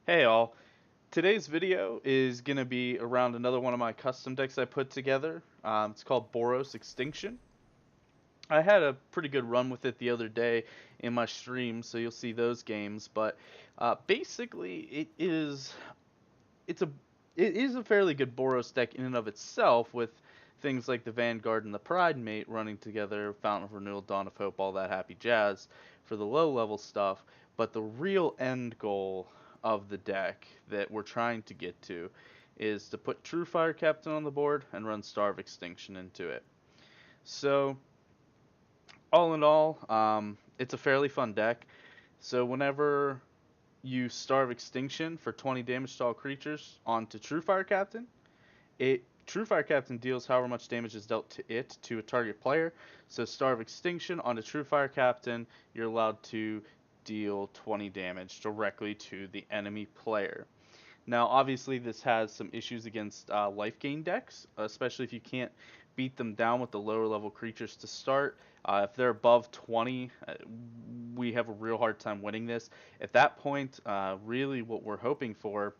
Hey all, today's video is going to be around another one of my custom decks I put together. It's called Boros Extinction. I had a pretty good run with it the other day in my stream, so you'll see those games. But basically, it's a it is a fairly good Boros deck in and of itself, with things like the Vanguard and the Pride Mate running together, Fountain of Renewal, Dawn of Hope, all that happy jazz for the low level stuff. But the real end goal of the deck that we're trying to get to is to put Truefire-Captain on the board and run Star of Extinction into it. So all in all, it's a fairly fun deck. So whenever you Starve Extinction for 20 damage to all creatures onto Truefire-Captain, Truefire-Captain deals however much damage is dealt to it to a target player. So Starve Extinction onto Truefire-Captain, you're allowed to deal 20 damage directly to the enemy player. Now, obviously, this has some issues against life gain decks, especially if you can't beat them down with the lower level creatures to start. If they're above 20, we have a real hard time winning this. At that point, really what we're hoping for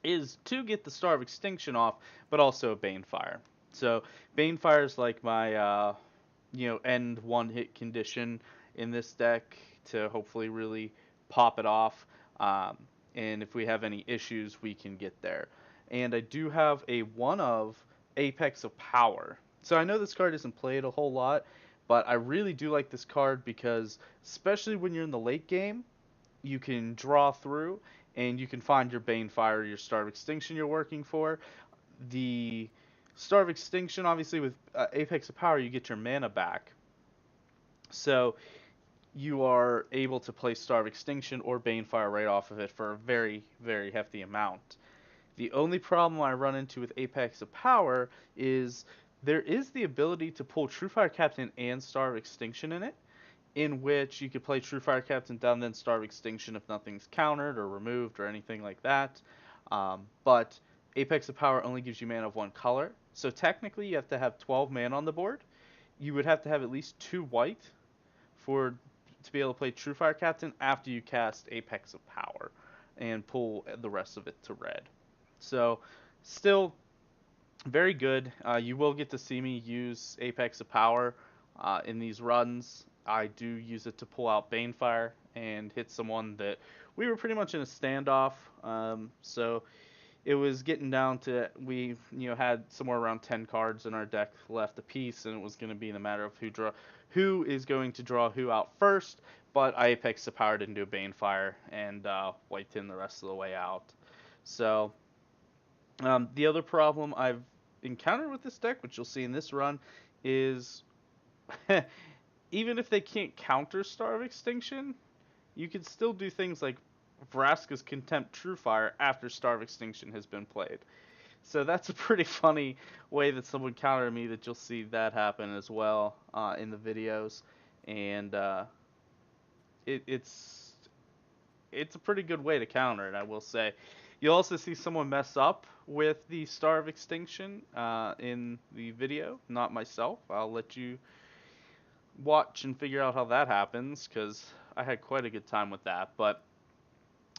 is to get the Star of Extinction off, but also a Banefire. So Banefire is like my end one hit condition in this deck to hopefully really pop it off. Um, and if we have any issues, we can get there. And I do have a one of Apex of Power. So I know this card isn't played a whole lot, but I really do like this card because, especially when you're in the late game, you can draw through and you can find your Banefire, your Star of Extinction you're working for. The Star of Extinction, obviously, with Apex of Power, you get your mana back. So you are able to play Star of Extinction or Banefire right off of it for a very, very hefty amount. The only problem I run into with Apex of Power is there is the ability to pull Truefire-Captain and Star of Extinction in it, in which you could play Truefire-Captain down, then Star of Extinction if nothing's countered or removed or anything like that. But Apex of Power only gives you mana of one color, so technically you have to have 12 mana on the board. You would have to have at least 2 white for to be able to play Truefire-Captain after you cast Apex of Power and pull the rest of it to red. So still very good. You will get to see me use Apex of Power in these runs. I do use it to pull out Banefire and hit someone that we were pretty much in a standoff. So it was getting down to we had somewhere around 10 cards in our deck left apiece, and it was going to be in a matter of who is going to draw who out first. But I Apex the Power didn't do a Banefire and wiped him the rest of the way out. So the other problem I've encountered with this deck, which you'll see in this run, is even if they can't counter Star of Extinction, you can still do things like Vraska's Contempt Truefire after Star of Extinction has been played. So that's a pretty funny way that someone countered me that you'll see that happen as well in the videos. And it's a pretty good way to counter it, I will say. You'll also see someone mess up with the Star of Extinction in the video, not myself. I'll let you watch and figure out how that happens, because I had quite a good time with that. But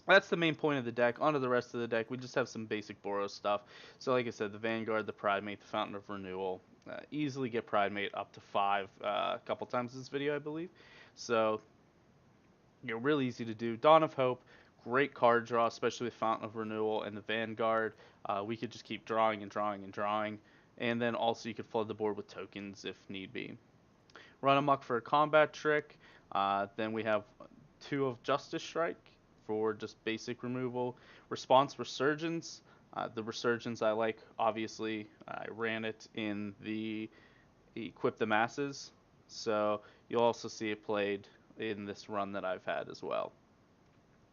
that's the main point of the deck. Onto the rest of the deck, we just have some basic Boros stuff. So like I said, the Vanguard, the Pride Mate, the Fountain of Renewal. Easily get Pride Mate up to 5 a couple times in this video, I believe. So, really easy to do. Dawn of Hope, great card draw, especially with Fountain of Renewal and the Vanguard. We could just keep drawing and drawing and drawing. And then also you could flood the board with tokens if need be. Run amok for a combat trick. Then we have 2 of Justice Strike for just basic removal. Response Resurgence. The Resurgence I like, obviously. I ran it in the Equip the Masses. So you'll also see it played in this run that I've had as well.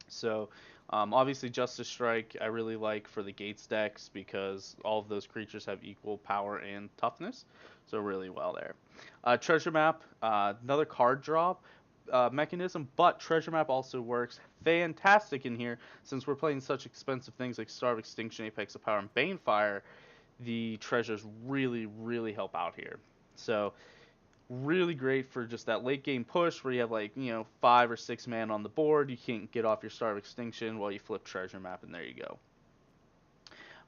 So obviously Justice Strike I really like for the Gates decks because all of those creatures have equal power and toughness. So really well there. Treasure Map, another card draw mechanism, but Treasure Map also works fantastic in here since we're playing such expensive things like Star of Extinction, Apex of Power, and Banefire. The treasures really, really help out here. So Really great for just that late game push where you have like, 5 or 6 man on the board. You can't get off your Star of Extinction while you flip treasure map, and there you go.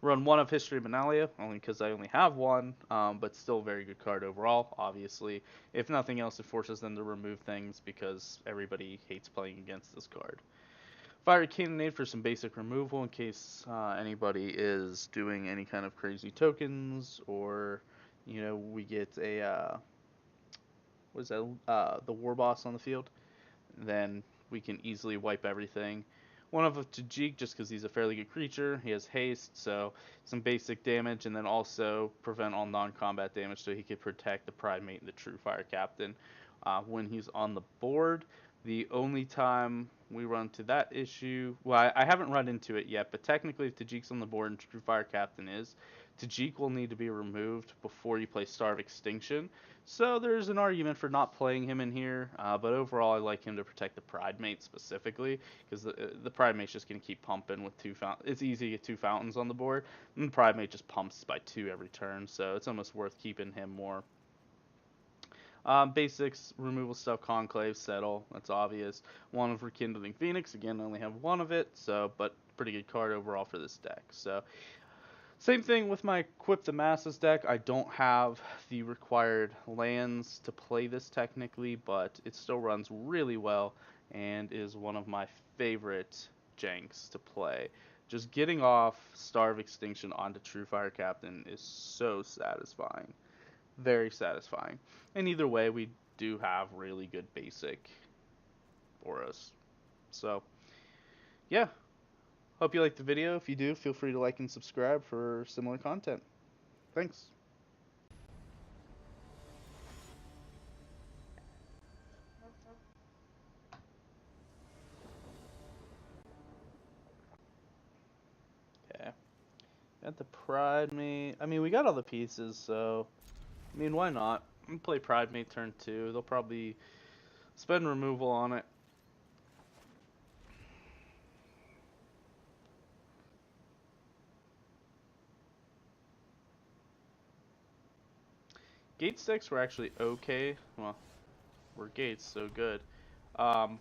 Run one of History of Benalia, only because I only have one, but still a very good card overall, obviously. If nothing else, it forces them to remove things because everybody hates playing against this card. Fiery Cannonade for some basic removal in case anybody is doing any kind of crazy tokens, or, we get a, what is that, the War Boss on the field. Then we can easily wipe everything. One of a Tajik just because he's a fairly good creature. He has haste, so some basic damage, and then also prevent all non-combat damage, so he could protect the Pride Mate and the Truefire Captain when he's on the board. The only time we run to that issue, well, I haven't run into it yet, but technically if Tajik's on the board and Truefire Captain is, Tajik will need to be removed before you play Star of Extinction. So there's an argument for not playing him in here, but overall I like him to protect the Pride Mate specifically, because the Pride Mate's just going to keep pumping with two fountains. It's easy to get two fountains on the board, and the Pride Mate just pumps by 2 every turn, so it's almost worth keeping him more. Basics, removal stuff, Conclave, Settle, that's obvious. One of Rekindling Phoenix, again I only have one of it, so but pretty good card overall for this deck. So same thing with my Equip the Masses deck. I don't have the required lands to play this technically, but it still runs really well and is one of my favorite janks to play. Just getting off Star of Extinction onto Truefire Captain is so satisfying. Very satisfying. And either way, we do have really good basic Boros. So, yeah. Hope you liked the video. If you do, feel free to like and subscribe for similar content. Thanks. Okay. Got the Pride Mate. I mean, we got all the pieces, so I mean, why not? I'm gonna play Pride Mate turn 2. They'll probably spend removal on it. Gate sticks were actually okay. Well, we're gates, so good. So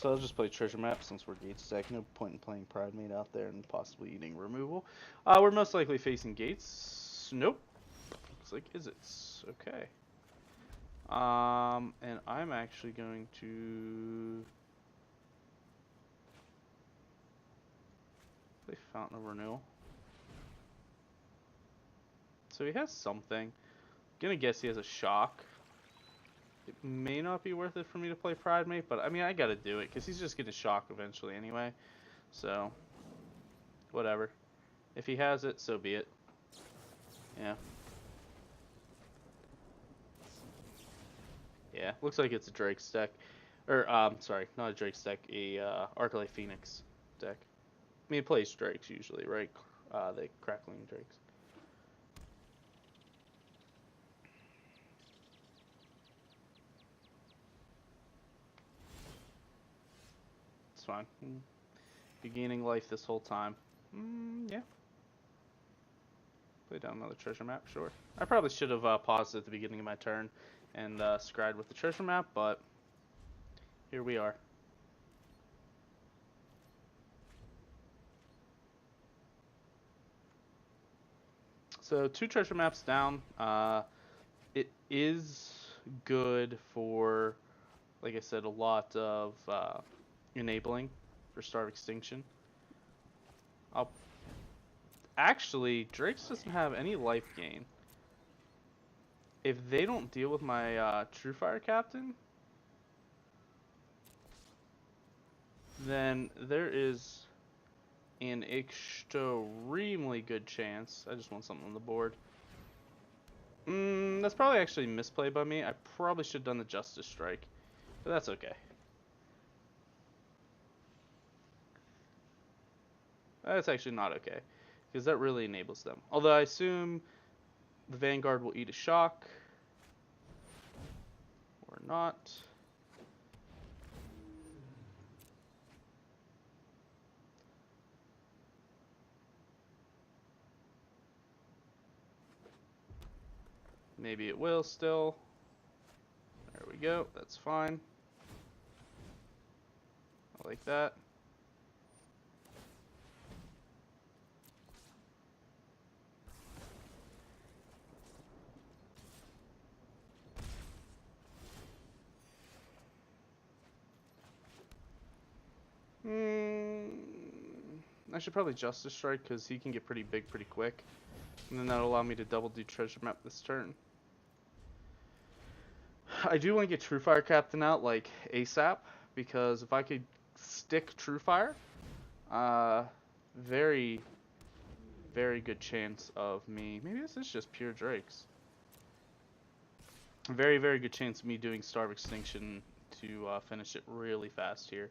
I'll just play treasure map since we're gate stack. No point in playing Pride Mate out there and possibly eating removal. We're most likely facing gates. Nope. Looks like Izzets. Okay. And I'm actually going to play Fountain of Renewal. So he has something. Gonna guess he has a shock. It may not be worth it for me to play Pride Mate, but I mean I gotta do it because he's just gonna shock eventually anyway. So whatever. If he has it, so be it. Yeah. Yeah. Looks like it's a Drake's deck, or sorry, not a Drake's deck, a Arclight Phoenix deck. I mean it plays Drakes usually, right? The Crackling Drakes. Fine. Be gaining life this whole time. Yeah. Play down another treasure map, sure. I probably should have paused at the beginning of my turn and scried with the treasure map, but here we are. So 2 treasure maps down. It is good for, like I said, a lot of enabling for Star of Extinction. Actually, Drake's doesn't have any life gain. If they don't deal with my Truefire Captain, then there is an extremely good chance. I just want something on the board. That's probably actually misplayed by me. I probably should have done the Justice Strike, but that's okay. That's actually not okay, because that really enables them. Although I assume the Vanguard will eat a shock, or not. Maybe it will still. we go. That's fine. I like that. I should probably Justice Strike because he can get pretty big pretty quick. And then that'll allow me to double do treasure map this turn. I do want to get Truefire Captain out like ASAP, because if I could stick Truefire, very, very good chance of me. Maybe this is just pure Drakes. Very, very good chance of me doing Starve Extinction to finish it really fast here.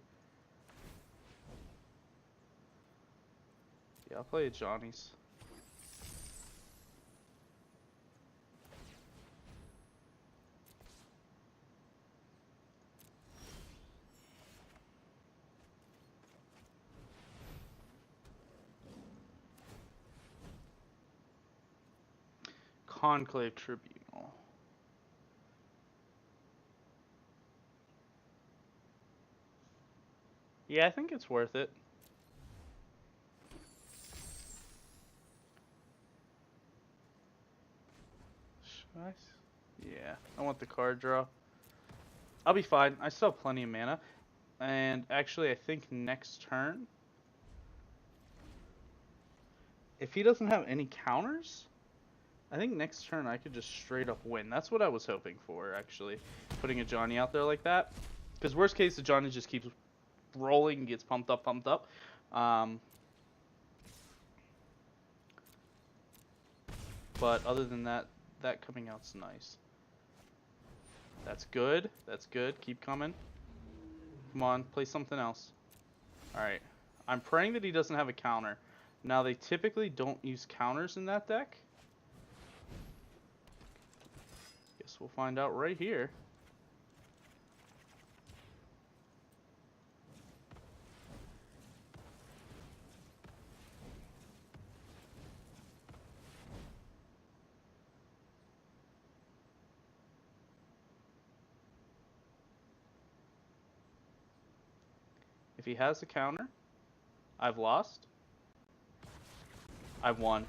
Yeah, I'll play Johnny's. Conclave Tribunal. Yeah, I think it's worth it. Yeah, I want the card draw. I'll be fine. I still have plenty of mana. And actually, I think next turn, if he doesn't have any counters, I think next turn I could just straight up win. That's what I was hoping for, actually. Putting a Johnny out there like that. Because worst case, the Johnny just keeps rolling and gets pumped up, pumped up. But other than that, that coming out's nice. That's good. That's good. Keep coming. Come on, play something else. Alright. I'm praying that he doesn't have a counter. Now, they typically don't use counters in that deck. Guess we'll find out right here. If he has a counter, I've lost. I've won.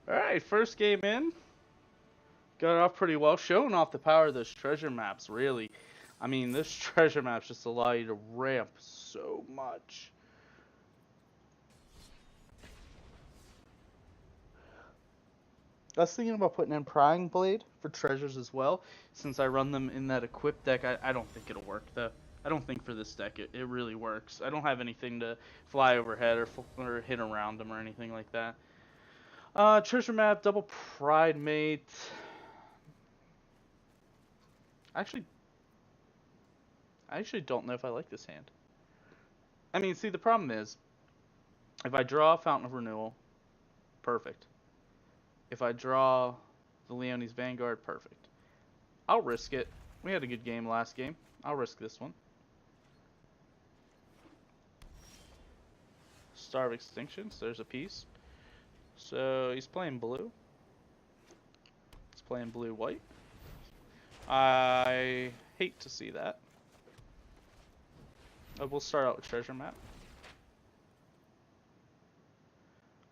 Alright, first game in. Got it off pretty well. Showing off the power of those treasure maps, really. I mean, those treasure maps just allow you to ramp so much. I was thinking about putting in Prying Blade for treasures as well, since I run them in that equipped deck. I don't think it'll work, though. I don't think for this deck it really works. I don't have anything to fly overhead or hit around them or anything like that. Treasure map, double Pride Mate. I actually don't know if I like this hand. I mean, see, the problem is, if I draw Fountain of Renewal, perfect. If I draw the Leonie's Vanguard, perfect. I'll risk it. We had a good game last game. I'll risk this one. Starve Extinction, so there's a piece. So he's playing blue. He's playing blue-white. I hate to see that. We'll start out with treasure map.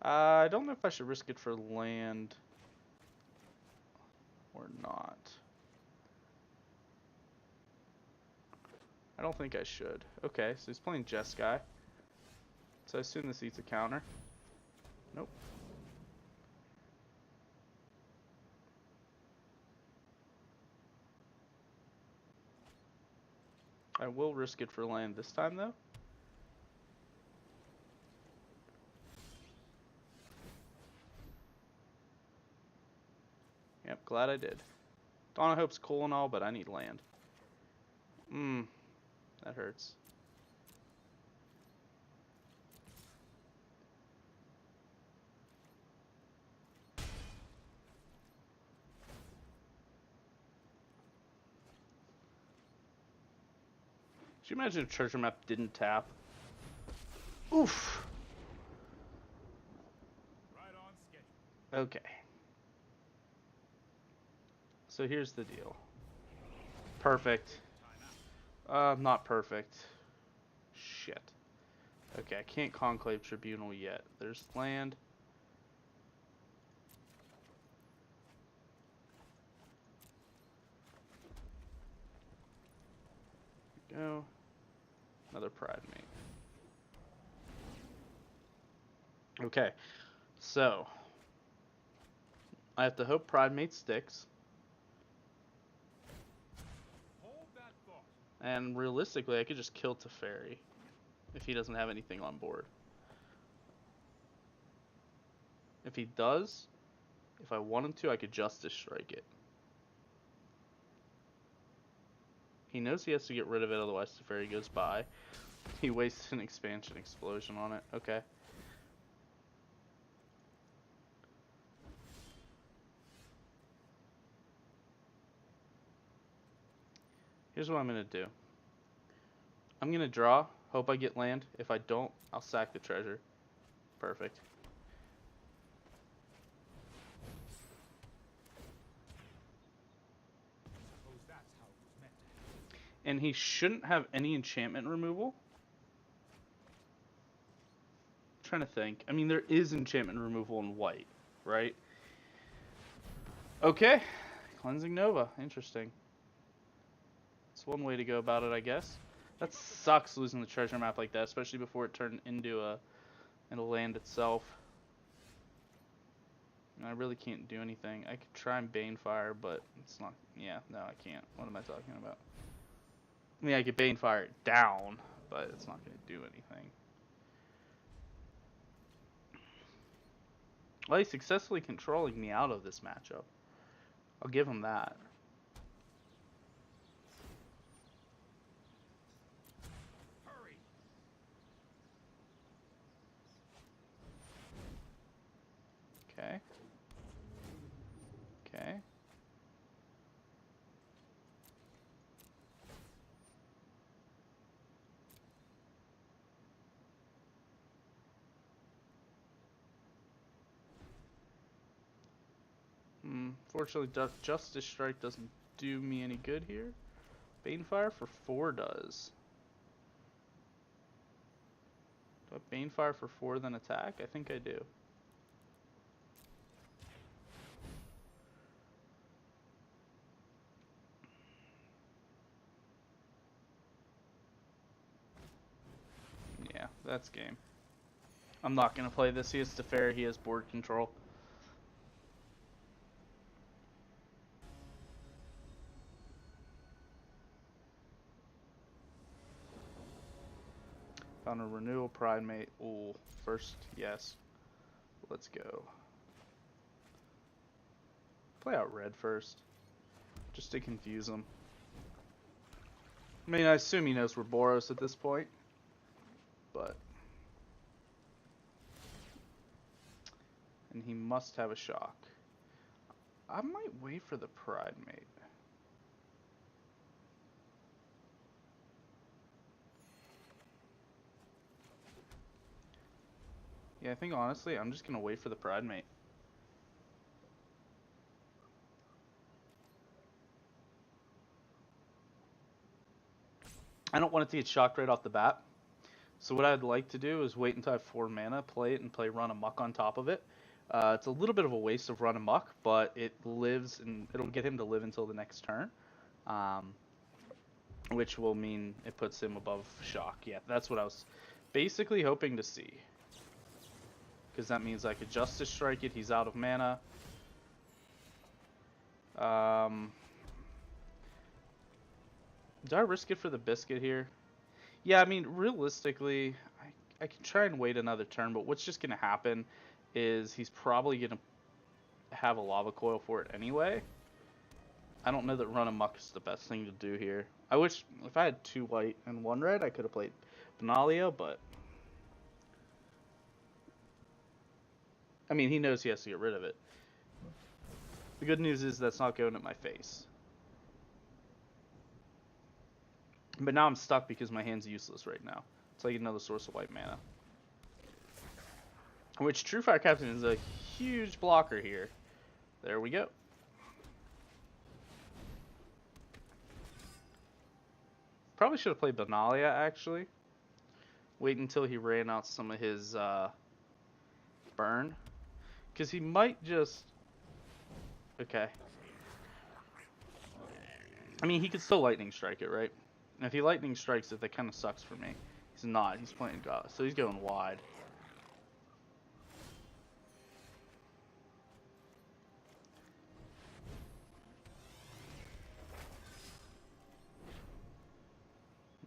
I don't know if I should risk it for land or not. I don't think I should. Okay, so he's playing Jeskai. So I assume this eats a counter. Nope. I will risk it for land this time, though. Yep, glad I did. Dawn of Hope's cool and all, but I need land. That hurts. Could you imagine if treasure map didn't tap? Oof. Right on Okay. So here's the deal. Perfect. Not perfect. Shit. Okay, I can't Conclave Tribunal yet. There's land. There we go. Another Pride Mate. Okay, so I have to hope Pride Mate sticks. And realistically, I could just kill Teferi if he doesn't have anything on board. If he does, if I want him to, I could Justice Strike it. He knows he has to get rid of it, otherwise Teferi goes by. He wastes an Expansion Explosion on it. Okay. Here's what I'm going to do. I'm going to draw, hope I get land. If I don't, I'll sack the treasure. Perfect. And he shouldn't have any enchantment removal. I'm trying to think. I mean, there is enchantment removal in white, right? Okay. Cleansing Nova. Interesting. It's one way to go about it, I guess. That sucks losing the treasure map like that, especially before it turned into a land itself. And I really can't do anything. I could try and Banefire, but it's not. Yeah, no, I can't. What am I talking about? I mean, I could Banefire it down, but it's not going to do anything. Well, he's successfully controlling me out of this matchup. I'll give him that. Okay. Okay. Fortunately, Justice Strike doesn't do me any good here. Banefire for 4 does. Do I Banefire for 4 then attack? I think I do. Yeah, that's game. I'm not going to play this. He has Teferi, he has board control. Found a Renewal Pride Mate. Ooh, first, yes. Let's go. Play out red first, just to confuse him. I mean, I assume he knows we're Boros at this point, but... And he must have a shock. I might wait for the Pride Mate. Yeah, I think honestly, I'm just going to wait for the Pride Mate. I don't want it to get shocked right off the bat. So what I'd like to do is wait until I have 4 mana, play it, and play Run Amok on top of it. It's a little bit of a waste of Run Amok, but it lives, and it'll get him to live until the next turn. Which will mean it puts him above shock. Yeah, that's what I was basically hoping to see. Because that means I could Justice Strike it, he's out of mana. Do I risk it for the biscuit here? Yeah, I mean, realistically, I can try and wait another turn, but what's just going to happen is he's probably going to have a Lava Coil for it anyway. I don't know that Run Amok is the best thing to do here. I wish, if I had 2 white and 1 red, I could have played Benalia, but... I mean, he knows he has to get rid of it. The good news is that's not going at my face. But now I'm stuck because my hand's useless right now. It's like another source of white mana. Which Truefire Captain is a huge blocker here. There we go. Probably should have played Benalia, actually. Wait until he ran out some of his burn. Because he might just... Okay. I mean, he could still Lightning Strike it, right? And if he Lightning Strikes it, that kind of sucks for me. He's not. He's playing God. So he's going wide.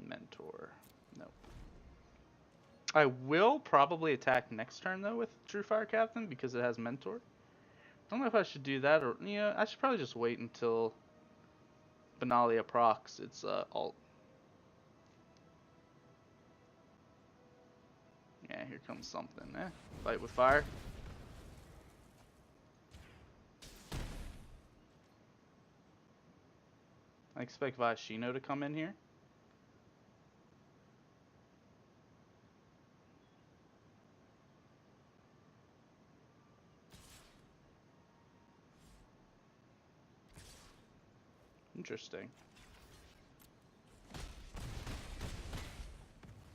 Mentor. Nope. I will probably attack next turn, though, with Truefire Captain because it has Mentor. I don't know if I should do that or... Yeah, I should probably just wait until Benalia procs its alt. Yeah, here comes something. Fight with fire. I expect Vashino to come in here. Interesting.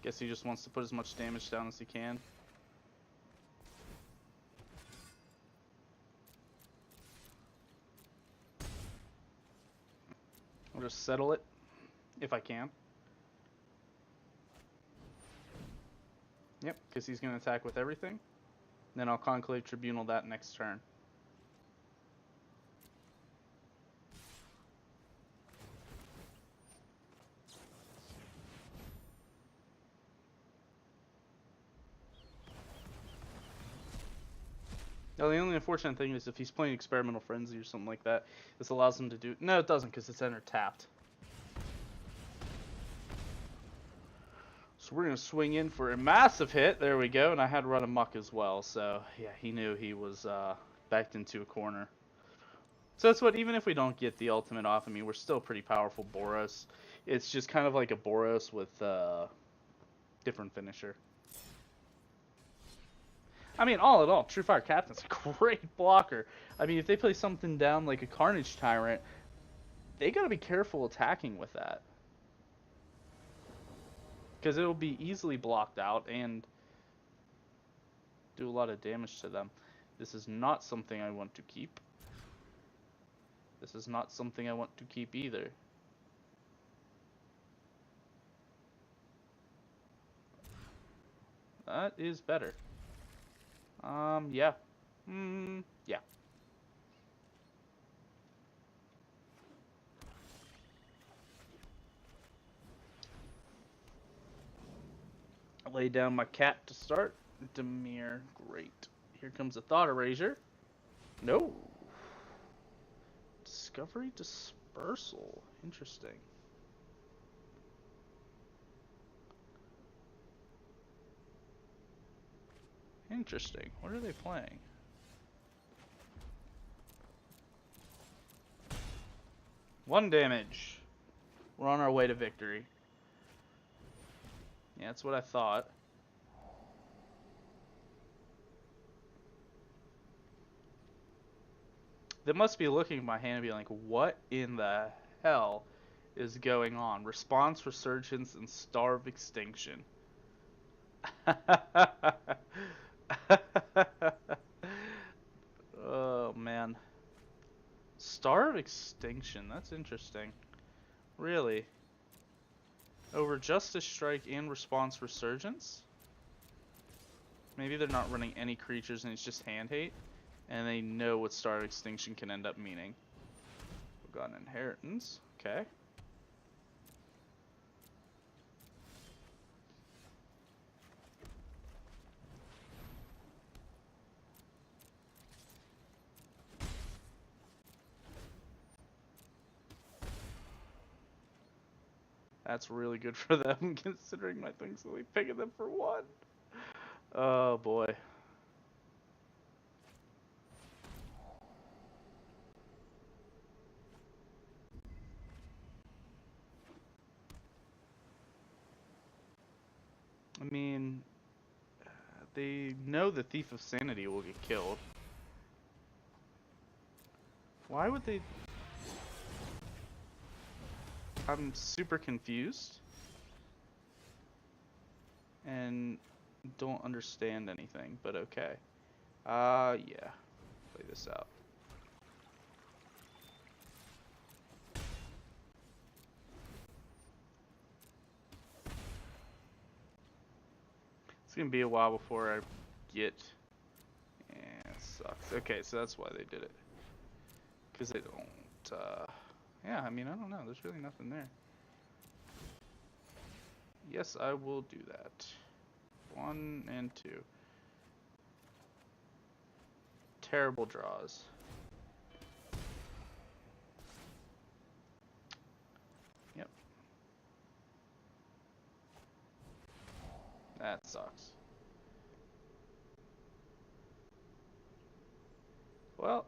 Guess he just wants to put as much damage down as he can. I'll just settle it, if I can. Yep, because he's going to attack with everything. Then I'll Conclave Tribunal that next turn. Now, the only unfortunate thing is if he's playing Experimental Frenzy or something like that, this allows him to do... No, it doesn't, because it's enter tapped. So we're going to swing in for a massive hit. There we go. And I had run amok as well. So, yeah, he knew he was backed into a corner. So that's what, even if we don't get the ultimate off, I mean, we're still pretty powerful Boros. It's just kind of like a Boros with different finisher. I mean, all in all, Truefire Captain's a great blocker. I mean, if they play something down like a Carnage Tyrant, they gotta be careful attacking with that. Because it'll be easily blocked out and do a lot of damage to them. This is not something I want to keep. This is not something I want to keep either. That is better. Yeah. Yeah. I lay down my cat to start. Demir, great. Here comes a Thought Erasure. No. Discovery Dispersal. Interesting. Interesting. What are they playing? One damage. We're on our way to victory. Yeah, that's what I thought. They must be looking at my hand and be like, what in the hell is going on? Response, Resurgence, and Starve Extinction. Oh, man. Starve Extinction, that's interesting. Really? Over Justice Strike and Response Resurgence? Maybe they're not running any creatures and it's just hand hate. And they know what Starve Extinction can end up meaning. We've got an Inheritance. Okay. That's really good for them, considering my thing's only picking them for one. Oh boy. I mean, They know the Thief of Sanity will get killed. Why would they... I'm super confused. And don't understand anything, but okay. Yeah. Play this out. It's gonna be a while before I get... Yeah, it sucks. Okay, so that's why they did it. Because they don't, yeah, I mean, I don't know. There's really nothing there. Yes, I will do that. 1 and 2. Terrible draws. Yep. That sucks. Well,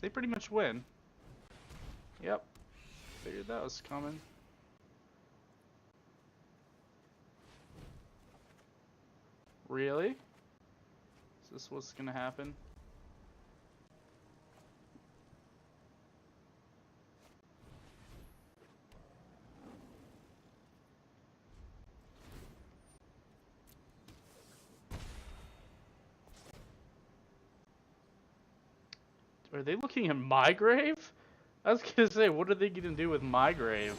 they pretty much win. Yep. Figured that was coming. Really? Is this what's gonna happen? Are they looking at my grave? I was gonna say, what are they gonna do with my grave?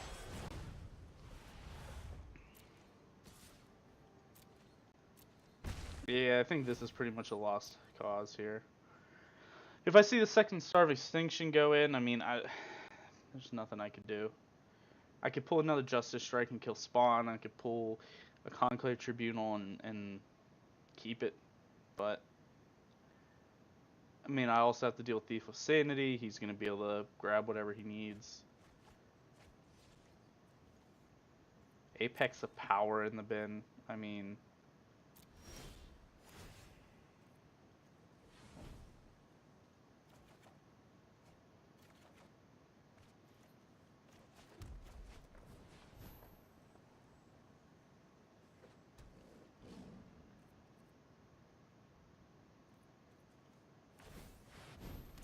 Yeah, I think this is pretty much a lost cause here. If I see the second Star of Extinction go in, I mean, there's nothing I could do. I could pull another Justice Strike and kill Spawn. I could pull a Conclave Tribunal and keep it. But, I mean, I also have to deal with Thief of Sanity. He's going to be able to grab whatever he needs. Apex of Power in the bin. I mean...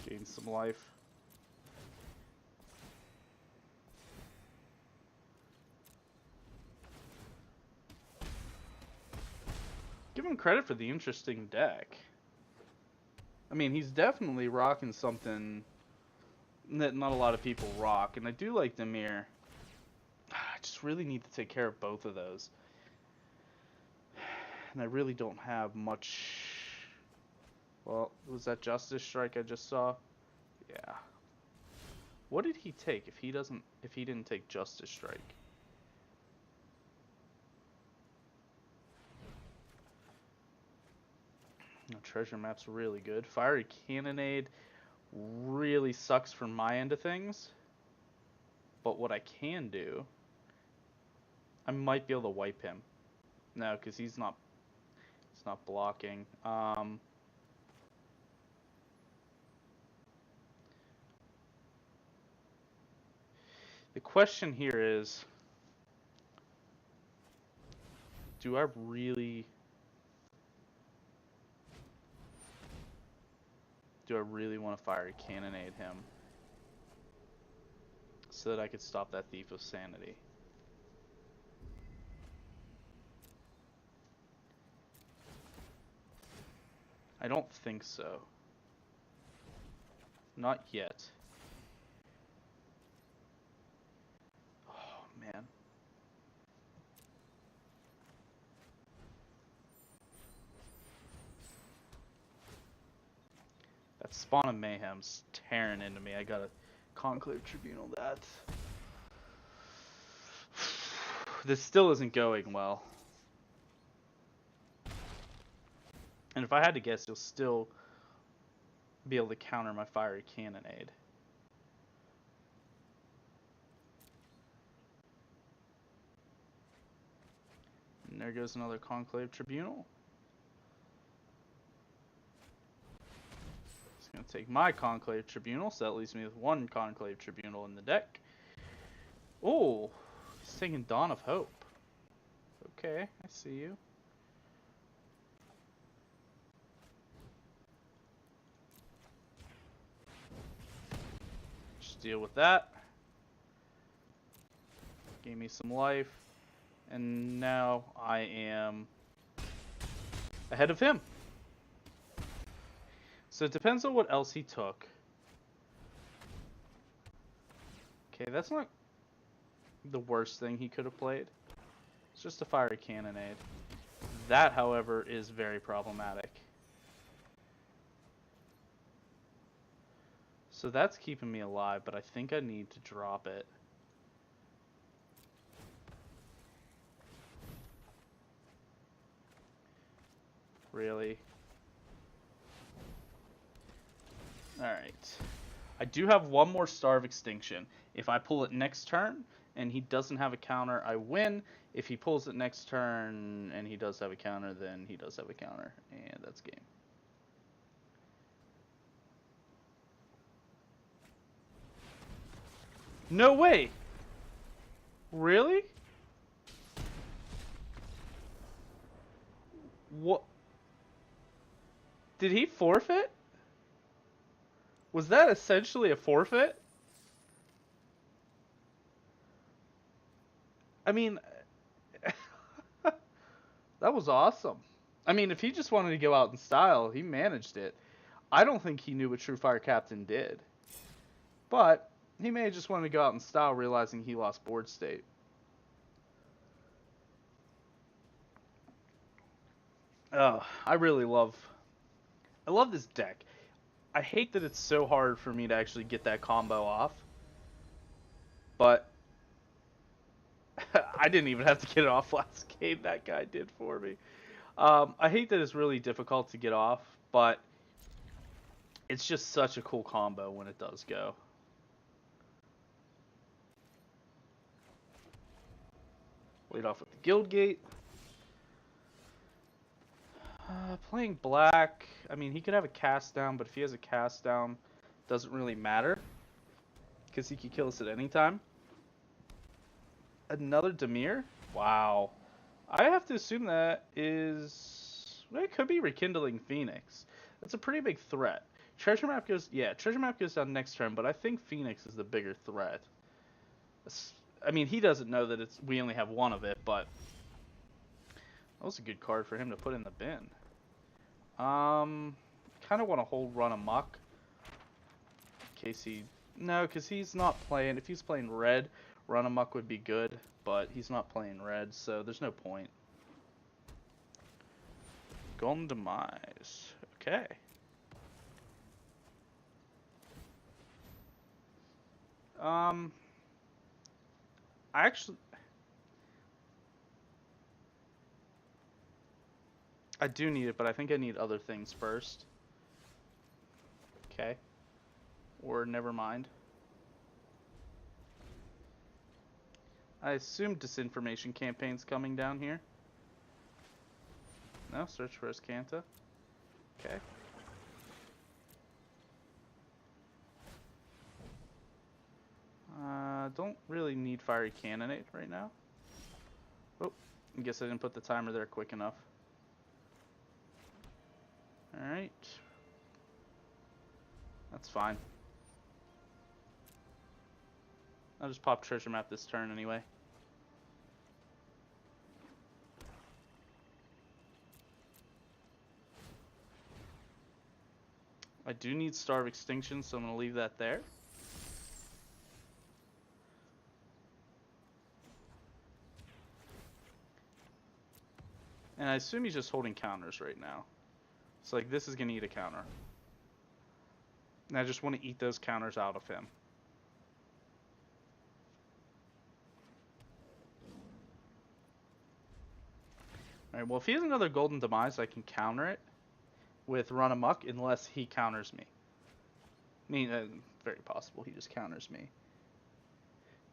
gain some life. Give him credit for the interesting deck. I mean, he's definitely rocking something that not a lot of people rock, and I do like Dimir. I just really need to take care of both of those. And I really don't have much... Well, was that Justice Strike I just saw? Yeah. What did he take if he didn't take Justice Strike? No, treasure map's really good. Fiery Cannonade really sucks from my end of things. But what I can do, I might be able to wipe him. No, because he's not blocking. The question here is, do I really want to Fiery Cannonade him so that I could stop that Thief of Sanity? I don't think so. Not yet. Oh, man. That Spawn of Mayhem's tearing into me. I gotta Conclave Tribunal that. This still isn't going well. And if I had to guess, you'll still be able to counter my Fiery Cannonade. And there goes another Conclave Tribunal. It's going to take my Conclave Tribunal, so that leaves me with one Conclave Tribunal in the deck. Oh, he's taking Dawn of Hope. Okay, I see you. deal with that. Gave me some life. And now I am ahead of him. So it depends on what else he took. Okay, that's not the worst thing he could have played. It's just a fiery cannonade. That, however, is very problematic. So that's keeping me alive, but I think I need to drop it. Really? Alright. I do have one more Star of Extinction. If I pull it next turn and he doesn't have a counter, I win. If he pulls it next turn and he does have a counter, then he does have a counter. And that's game. No way! Really? What? Did he forfeit? Was that essentially a forfeit? I mean, that was awesome. I mean, if he just wanted to go out in style, he managed it. I don't think he knew what Truefire Captain did. But he may have just wanted to go out in style, realizing he lost board state. Oh, I love this deck. I hate that it's so hard for me to actually get that combo off. But I didn't even have to get it off last game. That guy did for me. I hate that it's really difficult to get off, but it's just such a cool combo when it does go. Lead off with the Guild Gate. Playing black, I mean, he could have a cast down, but if he has a cast down, doesn't really matter. Because he could kill us at any time. Another Dimir? Wow. I have to assume that is... Well, it could be Rekindling Phoenix. That's a pretty big threat. Treasure Map goes... Yeah, Treasure Map goes down next turn, but I think Phoenix is the bigger threat. I mean, he doesn't know that we only have one of it, but... That was a good card for him to put in the bin. Kind of want to hold Run Amok. In case he... No, because he's not playing... If he's playing red, Run Amok would be good. But he's not playing red, so there's no point. Golden Demise. Okay. I do need it, but I think I need other things first. Okay. Or never mind. I assume Disinformation Campaign's coming down here. No, search for Escanta. Okay. Don't really need Fiery Cannonade right now. Oh, I guess I didn't put the timer there quick enough. Alright. That's fine. I'll just pop Treasure Map this turn anyway. I do need Star of Extinction, so I'm going to leave that there. And I assume he's just holding counters right now. So like this is going to eat a counter. And I just want to eat those counters out of him. Alright, well if he has another Golden Demise, I can counter it with Run Amok unless he counters me. I mean, very possible he just counters me.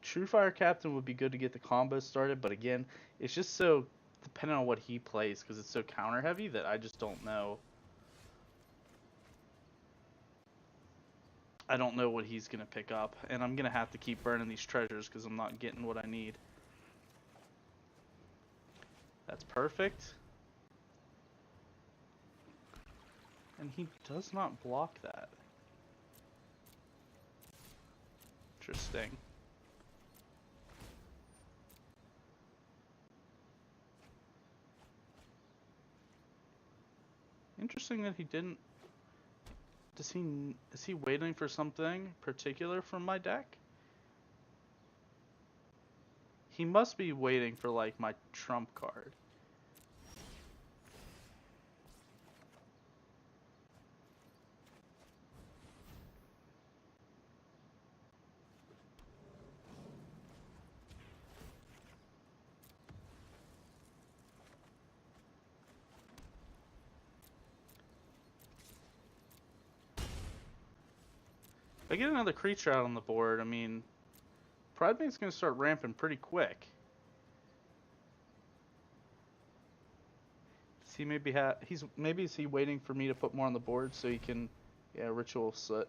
Truefire Captain would be good to get the combo started, but again, it's just so dependent on what he plays because it's so counter heavy that I just don't know. I don't know what he's going to pick up, and I'm going to have to keep burning these treasures because I'm not getting what I need. That's perfect. And he does not block that. Interesting. Interesting that he didn't... Is he waiting for something particular from my deck? He must be waiting for, like, my trump card. If I get another creature out on the board, I mean, Pridebane's going to start ramping pretty quick. Does he maybe maybe is he waiting for me to put more on the board so he can, yeah, Ritual Soot.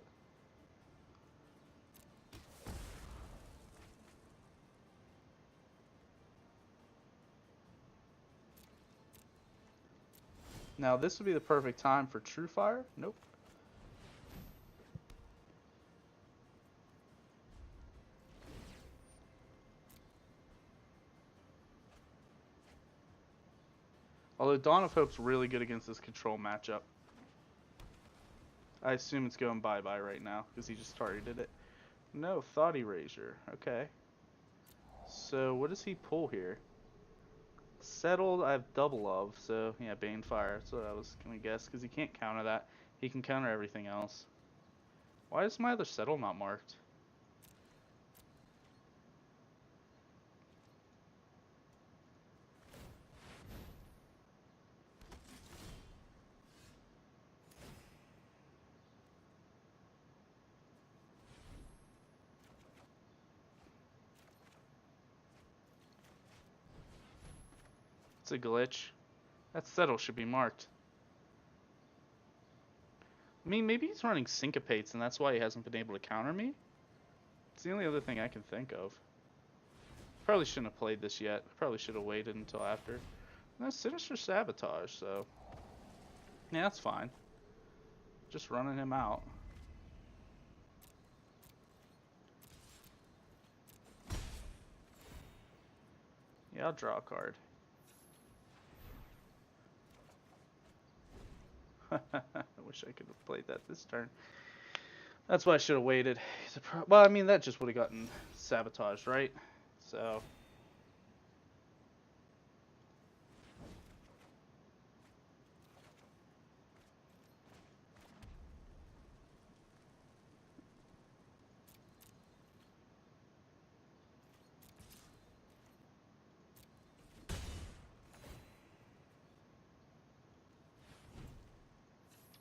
Now this would be the perfect time for Truefire. Nope. Although Dawn of Hope's really good against this control matchup. I assume it's going bye-bye right now, because he just targeted it. No, Thought Erasure. Okay. So, what does he pull here? Settled, I have double of, so, yeah, Banefire. That's what I was going to guess, because he can't counter that. He can counter everything else. Why is my other Settle not marked? It's a glitch. That Settle should be marked. I mean, maybe he's running Syncopates, and that's why he hasn't been able to counter me. It's the only other thing I can think of. Probably shouldn't have played this yet. Probably should have waited until after. No, Sinister Sabotage, so... yeah, that's fine. Just running him out. Yeah, I'll draw a card. I wish I could have played that this turn. That's why I should have waited. Well, I mean, that just would have gotten sabotaged, right? So...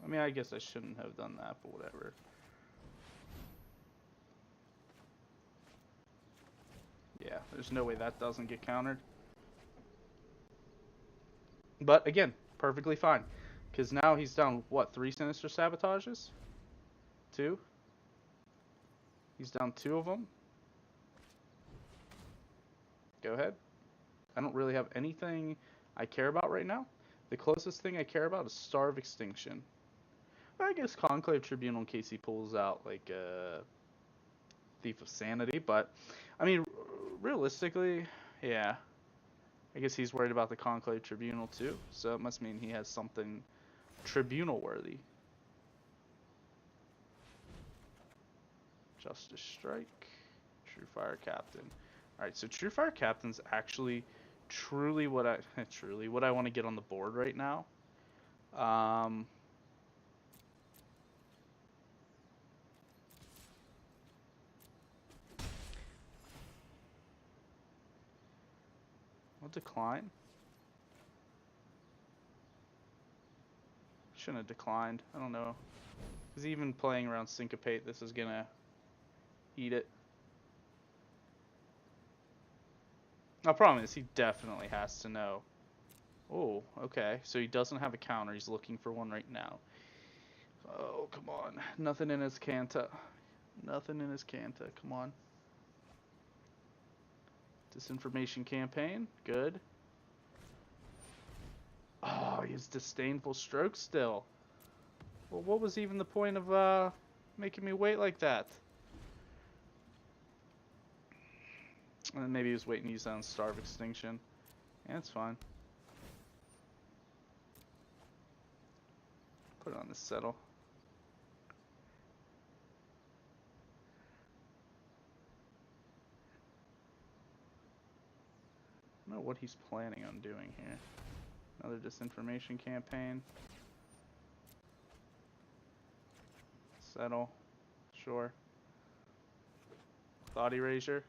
I mean, I guess I shouldn't have done that, but whatever. Yeah, there's no way that doesn't get countered. But again, perfectly fine. Because now he's down, what, 3 Sinister Sabotages? 2? He's down 2 of them. Go ahead. I don't really have anything I care about right now. The closest thing I care about is Star of Extinction. I guess Conclave Tribunal in case he pulls out, like, Thief of Sanity. But, I mean, realistically, yeah. I guess he's worried about the Conclave Tribunal too. So it must mean he has something Tribunal-worthy. Justice Strike. Truefire Captain. Alright, so Truefire Captain's actually truly what I want to get on the board right now. I'll decline. Shouldn't have declined. I don't know. Because even playing around Syncopate, this is gonna eat it. The problem is he definitely has to know. Oh, okay. So he doesn't have a counter. He's looking for one right now. Oh, come on. Nothing in his Canta. Nothing in his Canta. Come on. Disinformation campaign. Good. Oh, he has Disdainful Stroke still. Well, what was even the point of making me wait like that? And then maybe he was waiting to use that on Starve Extinction. Yeah, it's fine. Put it on this settle. I don't know what he's planning on doing here. Another disinformation campaign. Settle. Sure. Thought erasure.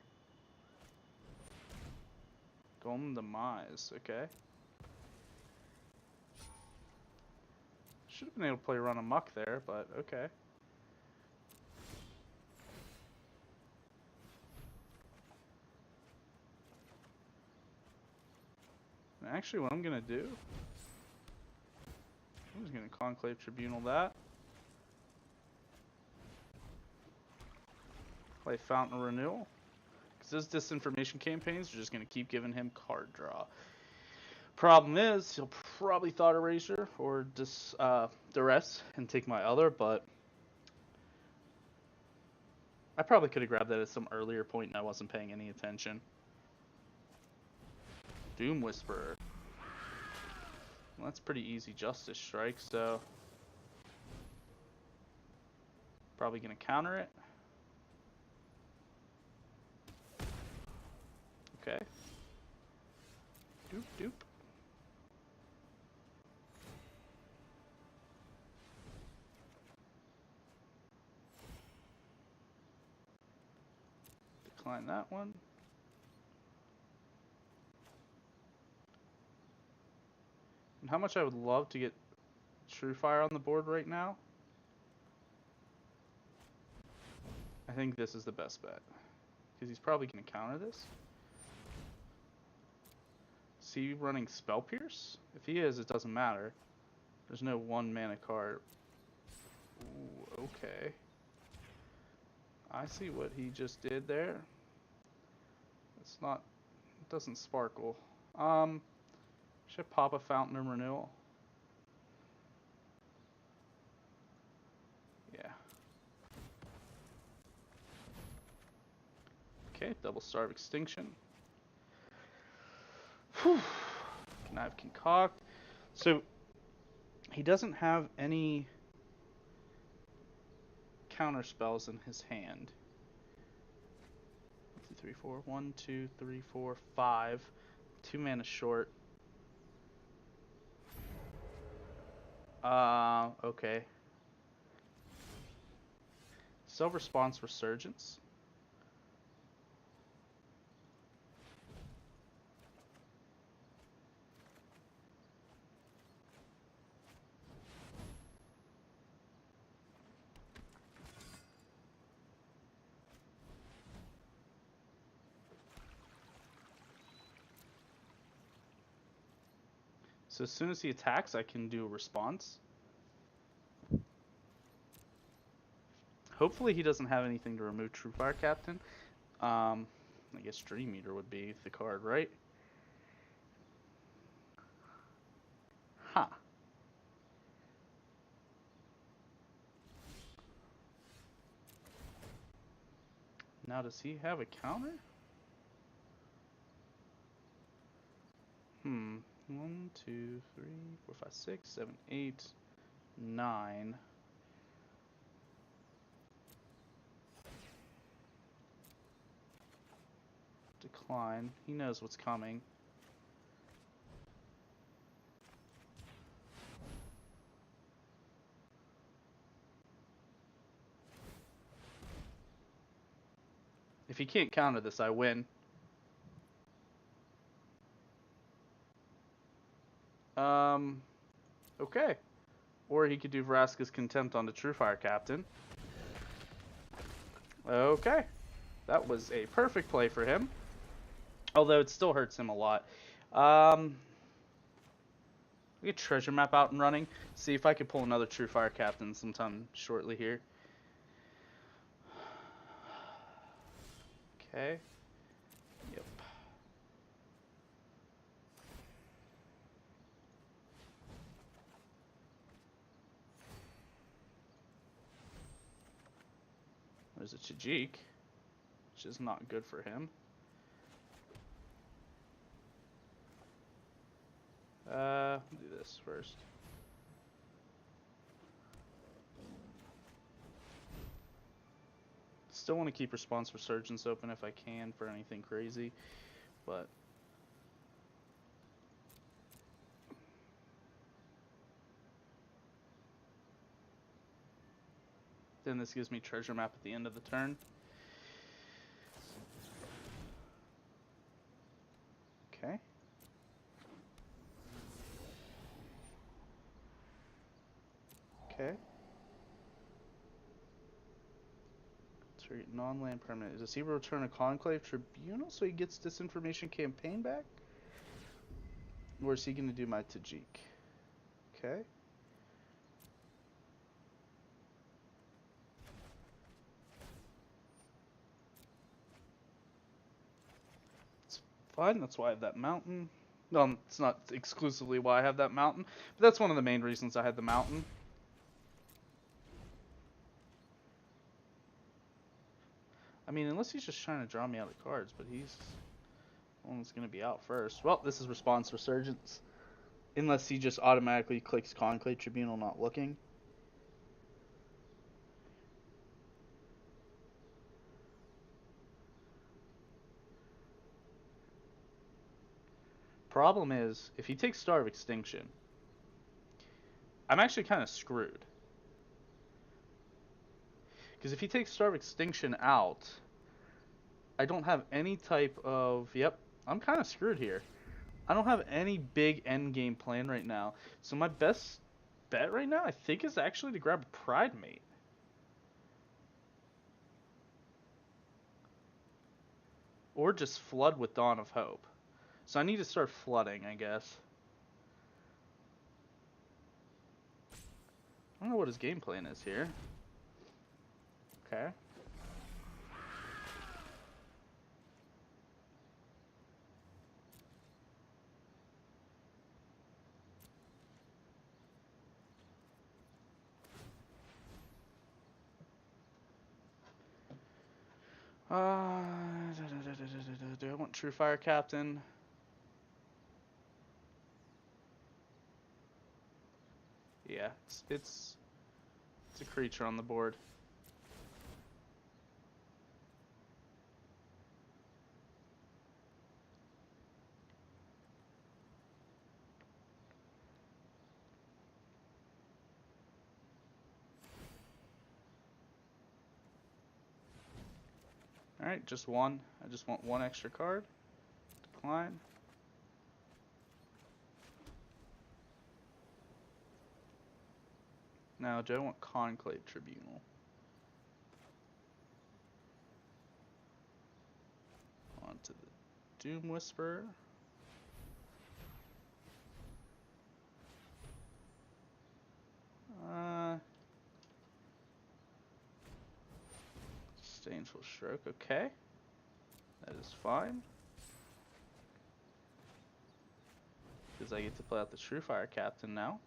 Golden Demise. Okay. Should have been able to play Run Amok there, but okay. And actually, what I'm gonna do, I'm just gonna Conclave Tribunal that. Play Fountain of Renewal. Because those disinformation campaigns are just gonna keep giving him card draw. Problem is, he'll probably Thought Erasure or Duress and take my other, but I probably could have grabbed that at some earlier point and I wasn't paying any attention. Doom Whisperer. Well, that's pretty easy Justice Strike, so probably gonna counter it. Okay. Doop doop. Decline that one. And how much I would love to get Truefire on the board right now. I think this is the best bet. Because he's probably going to counter this. Is he running Spell Pierce? If he is, it doesn't matter. There's no 1 mana card. Ooh, okay. I see what he just did there. It's not... It doesn't sparkle. Should pop a Fountain of Renewal. Yeah. Okay, double Starve Extinction. Whew. Can I have Concoct? So, he doesn't have any counter spells in his hand. 1, 2, 3, 4. 1, 2, 3, 4, 5. 2 mana short. Okay. Self-response Resurgence. So as soon as he attacks, I can do a response. Hopefully he doesn't have anything to remove Truefire Captain. I guess Dream Eater would be the card, right? Huh. Now does he have a counter? 1, 2, 3, 4, 5, 6, 7, 8, 9. Decline. He knows what's coming. If he can't counter this, I win. Okay. Or he could do Vraska's Contempt on the Truefire Captain. Okay. That was a perfect play for him. Although it still hurts him a lot. We get Treasure Map out and running. See if I could pull another Truefire Captain sometime shortly here. Okay. Yep. There's a Chijik, which is not good for him. Do this first. Still want to keep Response Resurgence open if I can for anything crazy, but then this gives me treasure map at the end of the turn. Okay. Okay. Non-land permanent. Does he return a Conclave Tribunal so he gets Disinformation Campaign back? Or is he going to do my Tajik? Okay. It's fine. That's why I have that mountain. No, it's not exclusively why I have that mountain, but that's one of the main reasons I had the mountain. I mean, unless he's just trying to draw me out of cards, but he's the one that's going to be out first. Well, this is Response Resurgence. Unless he just automatically clicks Conclave Tribunal not looking. Problem is, if he takes Star of Extinction, I'm actually kind of screwed. Because if he takes Star of Extinction out, I don't have any type of... Yep, I'm kind of screwed here. I don't have any big endgame plan right now. So my best bet right now, I think, is actually to grab a Pride Mate. Or just flood with Dawn of Hope. So I need to start flooding, I guess. I don't know what his game plan is here. Okay. Do I want Truefire Captain? Yeah, it's a creature on the board. Alright, just one. I just want one extra card. Decline. Now, do I want Conclave Tribunal? On to the Doom Whisperer. Disdainful Stroke, okay. That is fine. Because I get to play out the Truefire Captain now.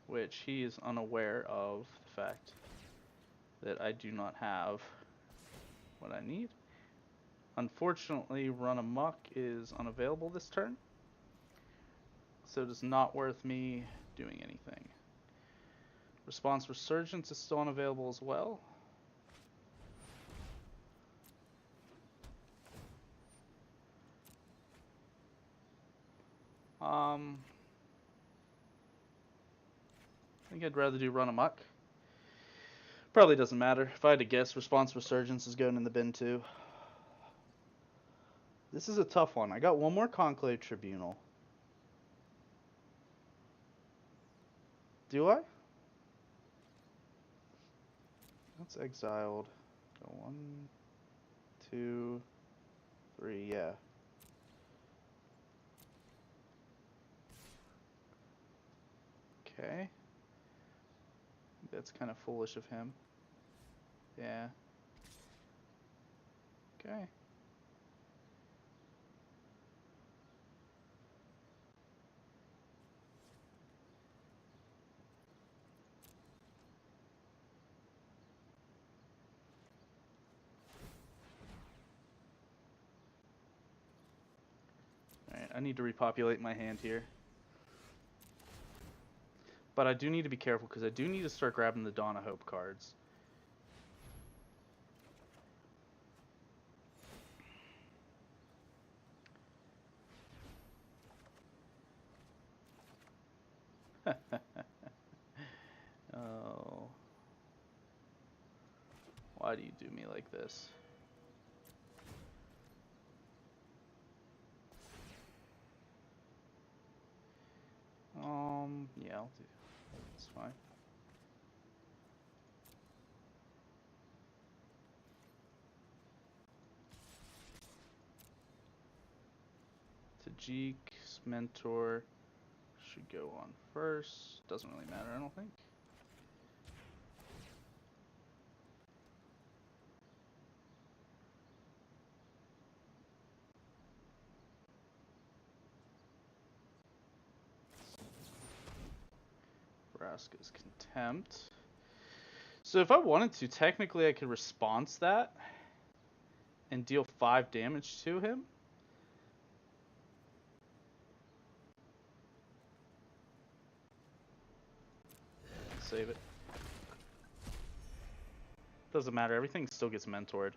Which he is unaware of the fact that I do not have what I need. Unfortunately, Run Amok is unavailable this turn. So it is not worth me doing anything. Response Resurgence is still unavailable as well. I think I'd rather do Run Amok. Probably doesn't matter. If I had to guess, Response Resurgence is going in the bin too. This is a tough one. I got one more Conclave Tribunal. Do I? That's exiled. Go 1, 2, 3, yeah. Okay. That's kind of foolish of him. Yeah. Okay. Alright, I need to repopulate my hand here. But I do need to be careful because I do need to start grabbing the Dawn of Hope cards. Oh. Why do you do me like this? Yeah, I'll do. That's fine. Tajik's mentor should go on first. Doesn't really matter, I don't think. Vraska's Contempt. So if I wanted to, technically I could response that and deal 5 damage to him. Save it. Doesn't matter, everything still gets mentored.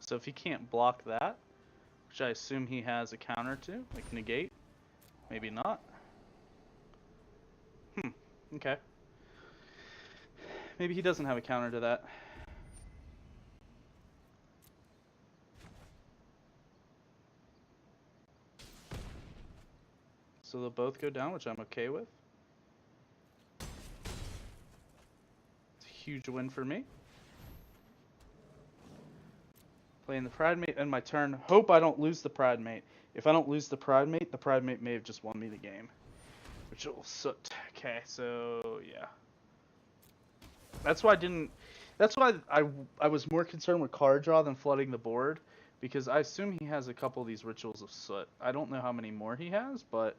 So if he can't block that, which I assume he has a counter to, like negate, maybe not. Okay. Maybe he doesn't have a counter to that. So they'll both go down, which I'm okay with. It's a huge win for me. Playing the Pride Mate in my turn. Hope I don't lose the Pride Mate. If I don't lose the Pride Mate may have just won me the game. Which will soot. Okay, so yeah. That's why I didn't. That's why I was more concerned with card draw than flooding the board, because I assume he has a couple of these Rituals of Soot. I don't know how many more he has, but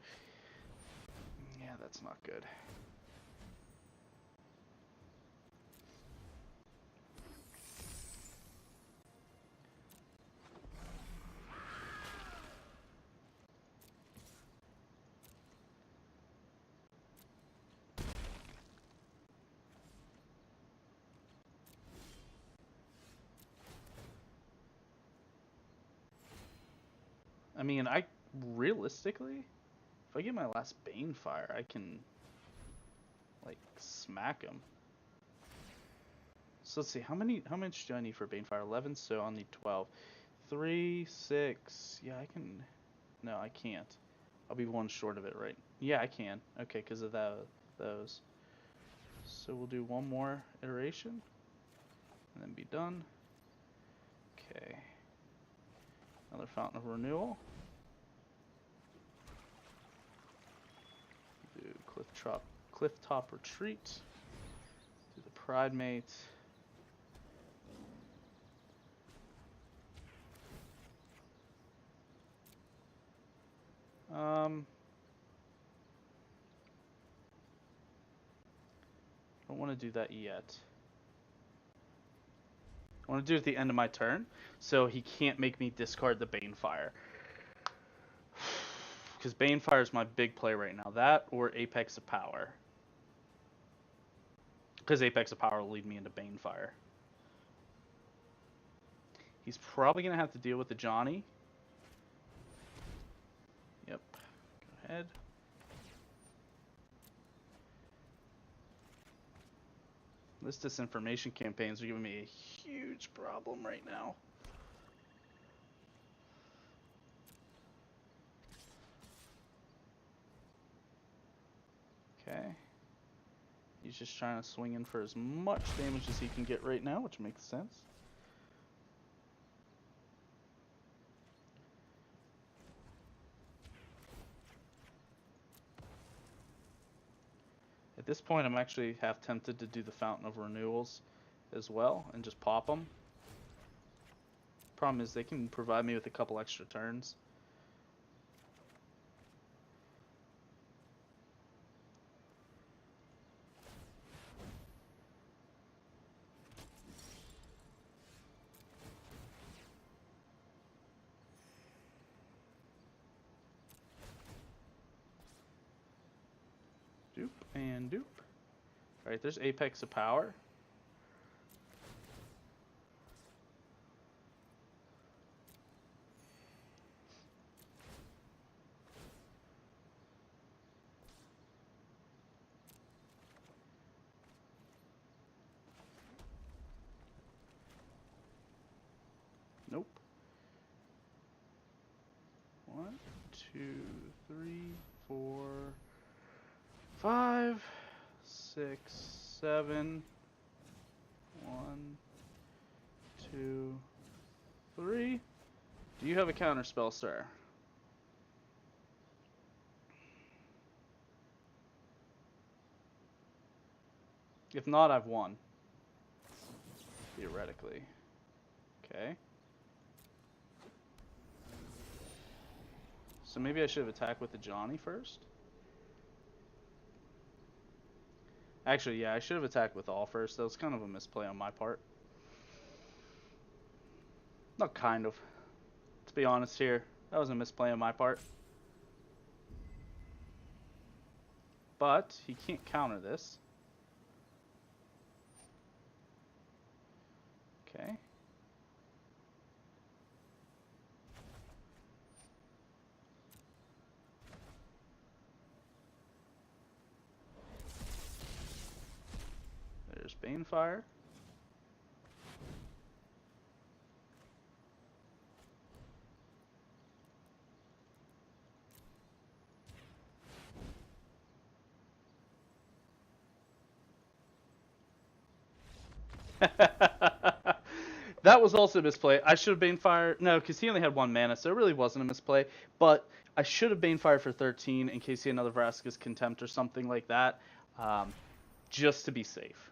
yeah, that's not good. I mean, realistically, if I get my last Banefire, I can like smack him. So let's see, how much do I need for Banefire? 11, so I'll need 12. 3, 6. Yeah, I can. No, I can't. I'll be one short of it, right? Yeah, I can. Okay, because of those. So we'll do one more iteration and then be done. Okay. Another Fountain of Renewal. Do Clifftop Retreat. Do the Pride Mate. I don't want to do that yet. I want to do it at the end of my turn, so he can't make me discard the Banefire. Because Banefire is my big play right now. That or Apex of Power. Because Apex of Power will lead me into Banefire. He's probably going to have to deal with the Johnny. Yep. Go ahead. This disinformation campaigns are giving me a huge problem right now. Okay. He's just trying to swing in for as much damage as he can get right now, which makes sense. At this point, I'm actually half tempted to do the Fountain of Renewals as well and just pop them. Problem is they can provide me with a couple extra turns. Doop and doop. Alright, there's Apex of Power. Nope. 1, 2, 3, 4, 5, 6, 7. 1, 2, 3. Do you have a counter spell, sir? If not, I've won. Theoretically. Okay. So maybe I should have attacked with the Johnny first? Actually, yeah, I should have attacked with all first. That was kind of a misplay on my part. Not kind of. Let's be honest here. That was a misplay on my part. But he can't counter this. Okay. There's Banefire. That was also a misplay. I should have Banefire. No, because he only had 1 mana, so it really wasn't a misplay. But I should have Banefire for 13 in case he had another Vraska's Contempt or something like that, just to be safe.